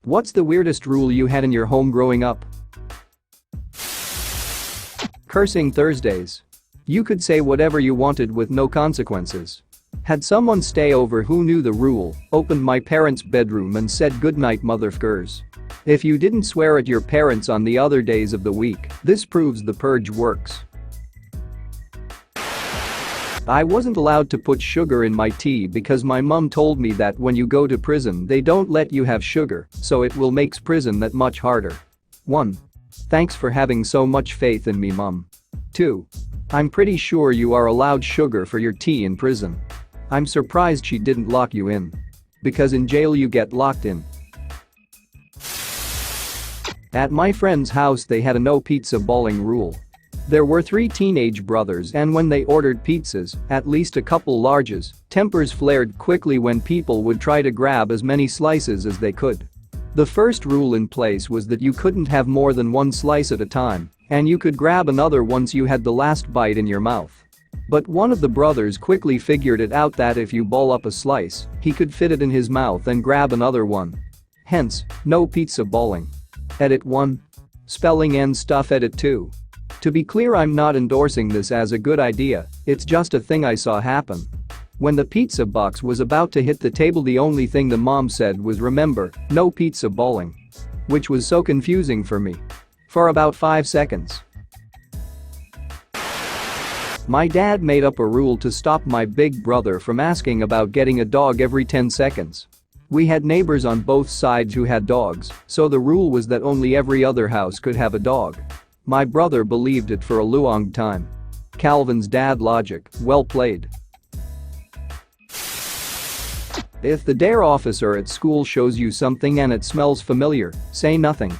What's the weirdest rule you had in your home growing up? Cursing Thursdays. You could say whatever you wanted with no consequences. Had someone stay over who knew the rule, opened my parents' bedroom and said goodnight motherfuckers. If you didn't swear at your parents on the other days of the week, this proves the purge works. I wasn't allowed to put sugar in my tea because my mom told me that when you go to prison they don't let you have sugar, so it will makes prison that much harder. 1. Thanks for having so much faith in me, mom. 2. I'm pretty sure you are allowed sugar for your tea in prison. I'm surprised she didn't lock you in. Because in jail you get locked in. At my friend's house they had a no pizza balling rule. There were 3 teenage brothers and when they ordered pizzas, at least a couple larges, tempers flared quickly when people would try to grab as many slices as they could. The first rule in place was that you couldn't have more than 1 slice at a time, and you could grab another once you had the last bite in your mouth. But one of the brothers quickly figured it out that if you ball up a slice, he could fit it in his mouth and grab another one. Hence, no pizza balling. Edit 1. Spelling and stuff. Edit 2. To be clear, I'm not endorsing this as a good idea, it's just a thing I saw happen. When the pizza box was about to hit the table, the only thing the mom said was, remember, no pizza balling. Which was so confusing for me. For about 5 seconds. My dad made up a rule to stop my big brother from asking about getting a dog every 10 seconds. We had neighbors on both sides who had dogs, so the rule was that only every other house could have a dog. My brother believed it for a long time. Calvin's dad logic, well played. If the dare officer at school shows you something and it smells familiar, say nothing.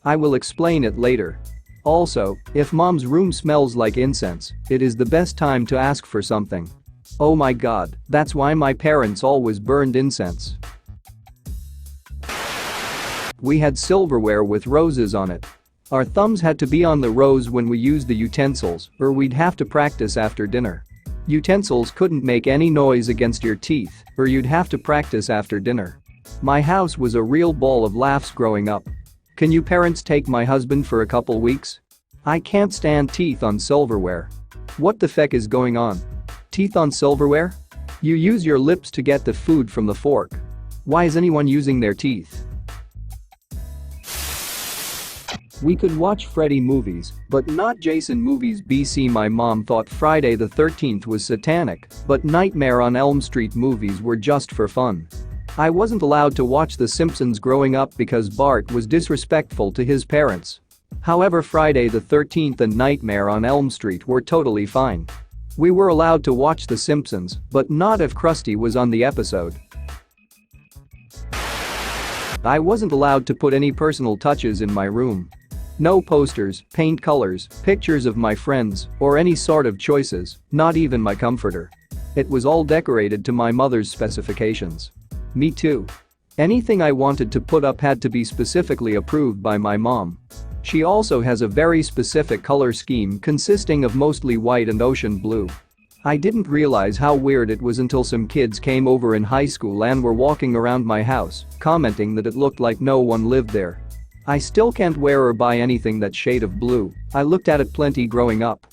I will explain it later. Also, if mom's room smells like incense, it is the best time to ask for something. Oh my god, that's why my parents always burned incense. We had silverware with roses on it. Our thumbs had to be on the rose when we used the utensils, or we'd have to practice after dinner. Utensils couldn't make any noise against your teeth, or you'd have to practice after dinner. My house was a real ball of laughs growing up. Can you parents take my husband for a couple weeks? I can't stand teeth on silverware. What the feck is going on? Teeth on silverware? You use your lips to get the food from the fork. Why is anyone using their teeth? We could watch Freddy movies, but not Jason movies. BC My mom thought Friday the 13th was satanic, but Nightmare on Elm Street movies were just for fun. I wasn't allowed to watch The Simpsons growing up because Bart was disrespectful to his parents. However, Friday the 13th and Nightmare on Elm Street were totally fine. We were allowed to watch The Simpsons, but not if Krusty was on the episode. I wasn't allowed to put any personal touches in my room. No posters, paint colors, pictures of my friends, or any sort of choices, not even my comforter. It was all decorated to my mother's specifications. Me too. Anything I wanted to put up had to be specifically approved by my mom. She also has a very specific color scheme consisting of mostly white and ocean blue. I didn't realize how weird it was until some kids came over in high school and were walking around my house, commenting that it looked like no one lived there. I still can't wear or buy anything that shade of blue. I looked at it plenty growing up.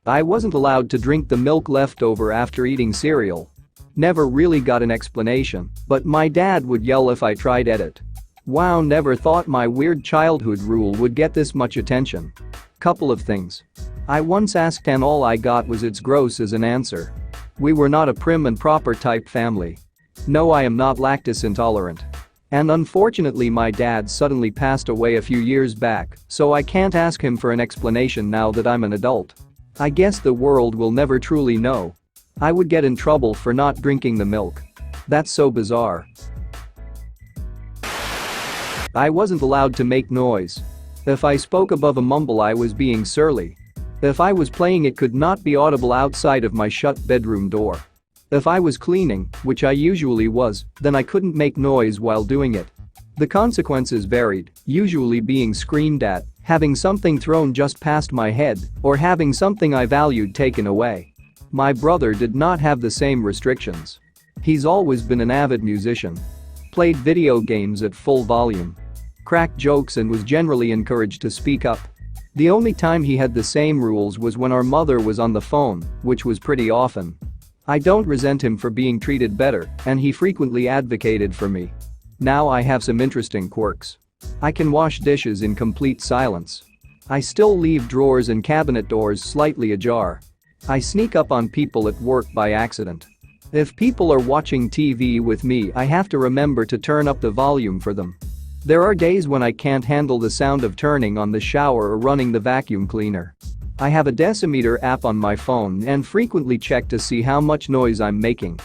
I wasn't allowed to drink the milk left over after eating cereal. Never really got an explanation, but my dad would yell if I tried it. Wow, never thought my weird childhood rule would get this much attention. Couple of things. I once asked and all I got was "it's gross" as an answer. We were not a prim and proper type family. No, I am not lactose intolerant. And unfortunately my dad suddenly passed away a few years back, so I can't ask him for an explanation now that I'm an adult. I guess the world will never truly know. I would get in trouble for not drinking the milk. That's so bizarre. I wasn't allowed to make noise. If I spoke above a mumble, I was being surly. If I was playing, it could not be audible outside of my shut bedroom door. If I was cleaning, which I usually was, then I couldn't make noise while doing it. The consequences varied, usually being screamed at, having something thrown just past my head, or having something I valued taken away. My brother did not have the same restrictions. He's always been an avid musician. Played video games at full volume. Cracked jokes and was generally encouraged to speak up. The only time he had the same rules was when our mother was on the phone, which was pretty often. I don't resent him for being treated better, and he frequently advocated for me. Now I have some interesting quirks. I can wash dishes in complete silence. I still leave drawers and cabinet doors slightly ajar. I sneak up on people at work by accident. If people are watching TV with me, I have to remember to turn up the volume for them. There are days when I can't handle the sound of turning on the shower or running the vacuum cleaner. I have a decimeter app on my phone and frequently check to see how much noise I'm making.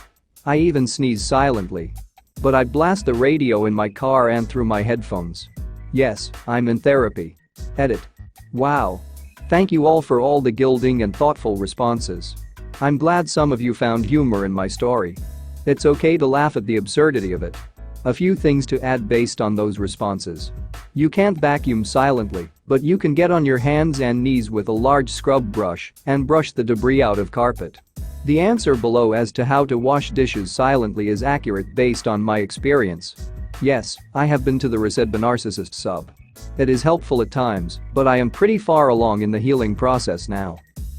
I even sneeze silently. But I blast the radio in my car and through my headphones. Yes, I'm in therapy. Edit. Wow. Thank you all for all the gilding and thoughtful responses. I'm glad some of you found humor in my story. It's okay to laugh at the absurdity of it. A few things to add based on those responses. You can't vacuum silently, but you can get on your hands and knees with a large scrub brush and brush the debris out of carpet. The answer below as to how to wash dishes silently is accurate based on my experience. Yes, I have been to the Reset the Narcissist sub. It is helpful at times, but I am pretty far along in the healing process now.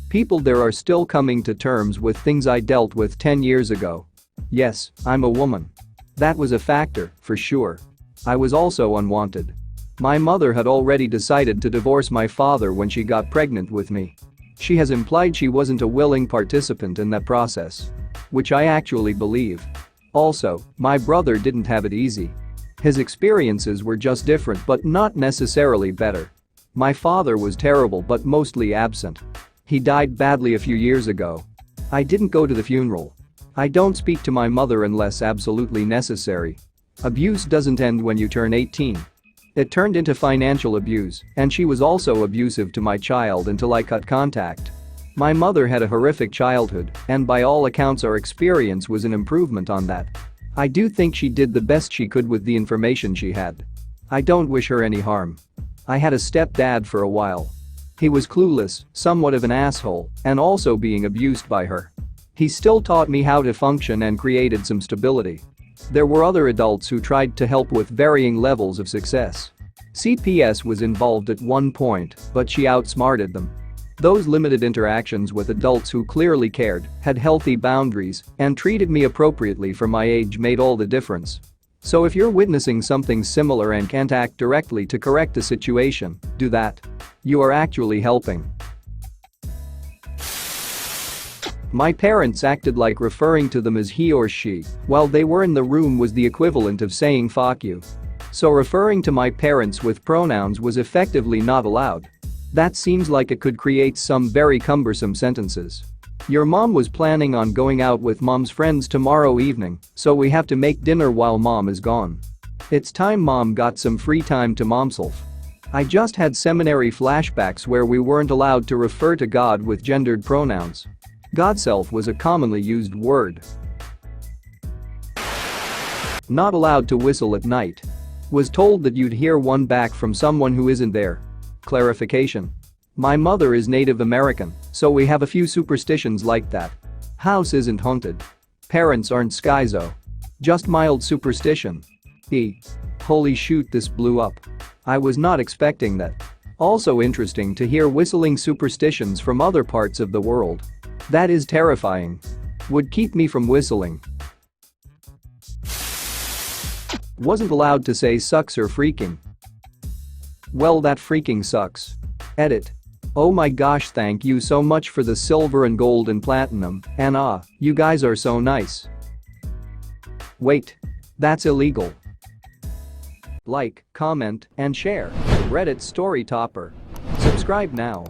People there are still coming to terms with things I dealt with 10 years ago. Yes, I'm a woman. That was a factor, for sure. I was also unwanted. My mother had already decided to divorce my father when she got pregnant with me. She has implied she wasn't a willing participant in that process. Which I actually believe. Also, my brother didn't have it easy. His experiences were just different but not necessarily better. My father was terrible but mostly absent. He died badly a few years ago. I didn't go to the funeral. I don't speak to my mother unless absolutely necessary. Abuse doesn't end when you turn 18. It turned into financial abuse, and she was also abusive to my child until I cut contact. My mother had a horrific childhood, and by all accounts our experience was an improvement on that. I do think she did the best she could with the information she had. I don't wish her any harm. I had a stepdad for a while. He was clueless, somewhat of an asshole, and also being abused by her. He still taught me how to function and created some stability. There were other adults who tried to help with varying levels of success. CPS was involved at one point, but she outsmarted them. Those limited interactions with adults who clearly cared, had healthy boundaries, and treated me appropriately for my age made all the difference. So if you're witnessing something similar and can't act directly to correct the situation, do that. You are actually helping. My parents acted like referring to them as he or she while they were in the room was the equivalent of saying fuck you. So referring to my parents with pronouns was effectively not allowed. That seems like it could create some very cumbersome sentences. Your mom was planning on going out with mom's friends tomorrow evening, so we have to make dinner while mom is gone. It's time mom got some free time to momself. I just had seminary flashbacks where we weren't allowed to refer to God with gendered pronouns. Godself was a commonly used word. Not allowed to whistle at night. Was told that you'd hear one back from someone who isn't there. Clarification. My mother is Native American, so we have a few superstitions like that. House isn't haunted. Parents aren't schizo. Just mild superstition. Holy shoot, this blew up. I was not expecting that. Also interesting to hear whistling superstitions from other parts of the world. That is terrifying. Would keep me from whistling. Wasn't allowed to say sucks or freaking. Well, that freaking sucks. Edit. Oh my gosh, thank you so much for the silver and gold and platinum, and you guys are so nice. Wait. That's illegal. Like, comment, and share. Reddit Story Topper. Subscribe now.